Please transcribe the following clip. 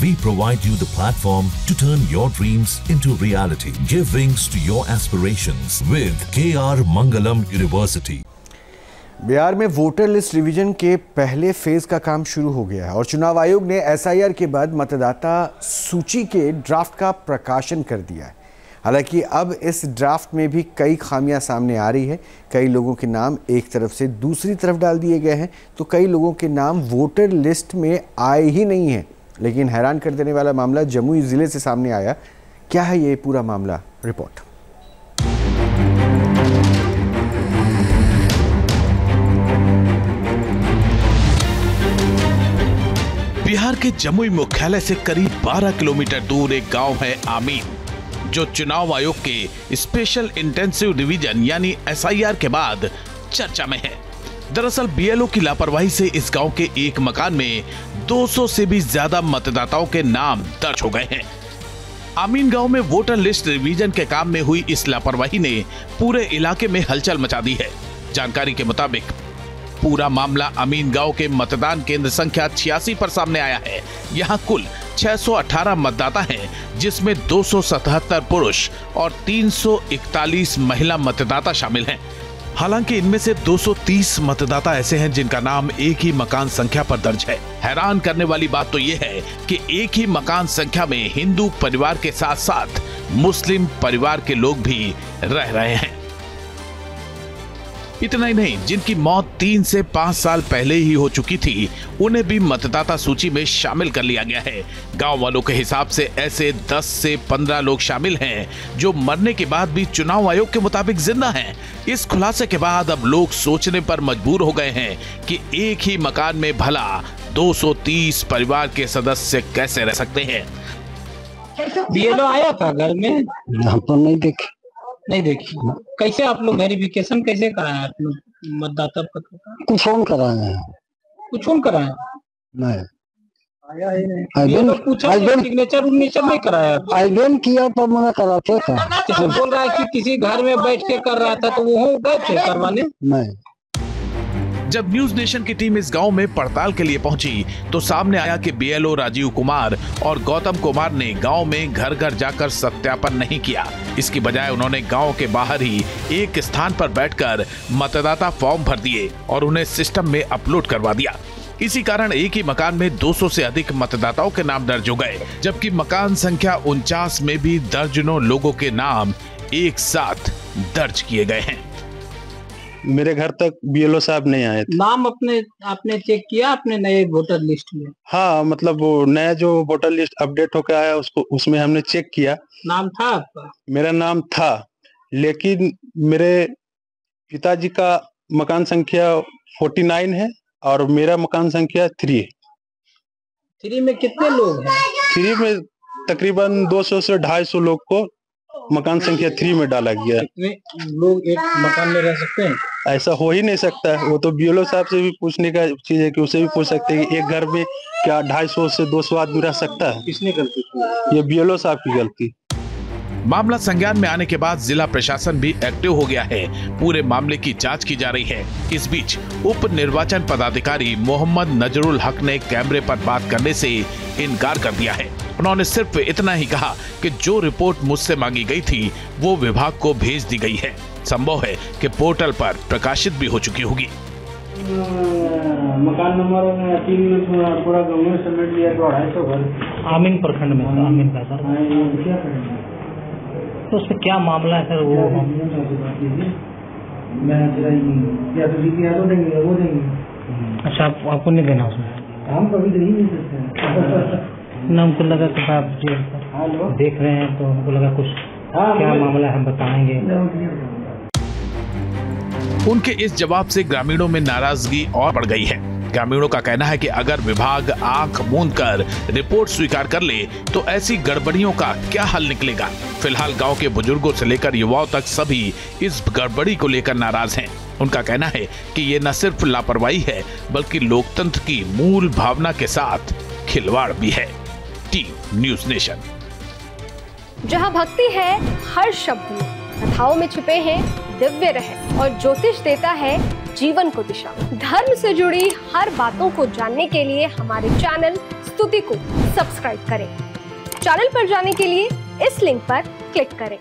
We provide you the platform to turn your dreams into reality. Give wings to your aspirations with KR Mangalam University. Bihar में voter list revision के पहले phase का काम शुरू हो गया है और चुनाव आयोग ने एसआईआर के बाद मतदाता सूची के ड्राफ्ट का प्रकाशन कर दिया है। हालांकि अब इस ड्राफ्ट में भी कई खामियां सामने आ रही है। कई लोगों के नाम एक तरफ से दूसरी तरफ डाल दिए गए हैं तो कई लोगों के नाम वोटर लिस्ट में आए ही नहीं हैं। लेकिन हैरान कर देने वाला मामला जमुई ज़िले से सामने आया। क्या है ये पूरा मामला, रिपोर्ट। बिहार के जमुई मुख्यालय से करीब 12 किलोमीटर दूर एक गांव है आमीन, जो चुनाव आयोग के स्पेशल इंटेंसिव रिवीजन यानी एसआईआर के बाद चर्चा में है। दरअसल बीएलओ की लापरवाही से इस गांव के एक मकान में 200 से भी ज्यादा मतदाताओं के नाम दर्ज हो गए हैं। आमीन गांव में वोटर लिस्ट रिवीजन के काम में हुई इस लापरवाही ने पूरे इलाके में हलचल मचा दी है। जानकारी के मुताबिक पूरा मामला अमीन गांव के मतदान केंद्र संख्या 86 पर सामने आया है। यहां कुल 618 मतदाता हैं, जिसमें 277 पुरुष और 341 महिला मतदाता शामिल हैं। हालांकि इनमें से 230 मतदाता ऐसे हैं जिनका नाम एक ही मकान संख्या पर दर्ज है। हैरान करने वाली बात तो ये है कि एक ही मकान संख्या में हिंदू परिवार के साथ साथ मुस्लिम परिवार के लोग भी रह रहे हैं। इतना ही नहीं, जिनकी मौत 3 से 5 साल पहले ही हो चुकी थी, उन्हें भी मतदाता सूची में शामिल कर लिया गया है। गांव वालों के हिसाब से ऐसे 10 से 15 लोग शामिल हैं जो मरने के बाद भी चुनाव आयोग के मुताबिक जिंदा हैं। इस खुलासे के बाद अब लोग सोचने पर मजबूर हो गए हैं कि एक ही मकान में भला 230 परिवार के सदस्य कैसे रह सकते हैं। बीएलओ आया था घर में? हम तो नहीं देखी। कैसे आप लोग वेरिफिकेशन कैसे कराए आप लोग मतदाता पत्र का? कुछ ऑन कराए हैं। कुछ ऑन कराए? नहीं आया ही नहीं। पूछा सिग्नेचर नहीं कराया? आईबीएम किया तो मना कराते था। बोल रहा है कि किसी घर में बैठ के कर रहा था तो वो गए थे करवाने? नहीं। जब न्यूज नेशन की टीम इस गांव में पड़ताल के लिए पहुंची तो सामने आया कि बीएलओ राजीव कुमार और गौतम कुमार ने गांव में घर घर जाकर सत्यापन नहीं किया। इसकी बजाय उन्होंने गांव के बाहर ही एक स्थान पर बैठकर मतदाता फॉर्म भर दिए और उन्हें सिस्टम में अपलोड करवा दिया। इसी कारण एक ही मकान में 200 से अधिक मतदाताओं के नाम दर्ज हो गए, जबकि मकान संख्या 49 में भी दर्जनों लोगों के नाम एक साथ दर्ज किए गए हैं। मेरे घर तक बीएलओ साहब नहीं आए थे। नाम आपने चेक किया अपने नए वोटर लिस्ट में? हाँ, मतलब वो नया जो वोटर लिस्ट अपडेट होकर आया उसमें हमने चेक किया। नाम था आपका? मेरा नाम था, लेकिन मेरे पिताजी का मकान संख्या 49 है और मेरा मकान संख्या 3 है। 3 में कितने लोग हैं? 3 में तकरीबन 200 से 250 लोग को मकान संख्या 3 में डाला गया। लोग एक मकान में रह सकते हैं? ऐसा हो ही नहीं सकता है। वो तो बीएलओ साहब से भी पूछने का चीज है कि उसे भी पूछ सकते हैं कि एक घर में क्या 250 से 200 आदमी रह सकता है? किसने गलती की? ये बीएलओ साहब की गलती। मामला संज्ञान में आने के बाद जिला प्रशासन भी एक्टिव हो गया है। पूरे मामले की जांच की जा रही है। इस बीच उप निर्वाचन पदाधिकारी मोहम्मद नजरुल हक ने कैमरे पर बात करने से इनकार कर दिया है। उन्होंने सिर्फ इतना ही कहा कि जो रिपोर्ट मुझसे मांगी गई थी वो विभाग को भेज दी गई है। संभव है कि पोर्टल पर प्रकाशित भी हो चुकी होगी। मकान नंबर पूरा गवर्नमेंट सबमिट लिया तो 250 घर आमीन प्रखंड में था। आमीन का सर क्या करेंगे तो उसमें क्या मामला है सर? वो मैं क्या तो देंगे वो देंगे। अच्छा, आपको नहीं देना उसमें? हम कभी नहीं मिल सकते ना। हमको लगा कि आप जो देख रहे हैं तो हमको लगा कुछ क्या मामला है, हम बताएंगे। उनके इस जवाब से ग्रामीणों में नाराजगी और बढ़ गई है। ग्रामीणों का कहना है कि अगर विभाग आंख मूंद कर रिपोर्ट स्वीकार कर ले तो ऐसी गड़बड़ियों का क्या हल निकलेगा। फिलहाल गांव के बुजुर्गों से लेकर युवाओं तक सभी इस गड़बड़ी को लेकर नाराज हैं। उनका कहना है कि ये न सिर्फ लापरवाही है बल्कि लोकतंत्र की मूल भावना के साथ खिलवाड़ भी है। Team news nation. जहां भक्ति है हर शब्द में, कथाओं में छुपे हैं दिव्य रहस्य और ज्योतिष देता है जीवन को दिशा। धर्म से जुड़ी हर बातों को जानने के लिए हमारे चैनल प्रस्तुति को सब्सक्राइब करें। चैनल पर जाने के लिए इस लिंक पर क्लिक करें।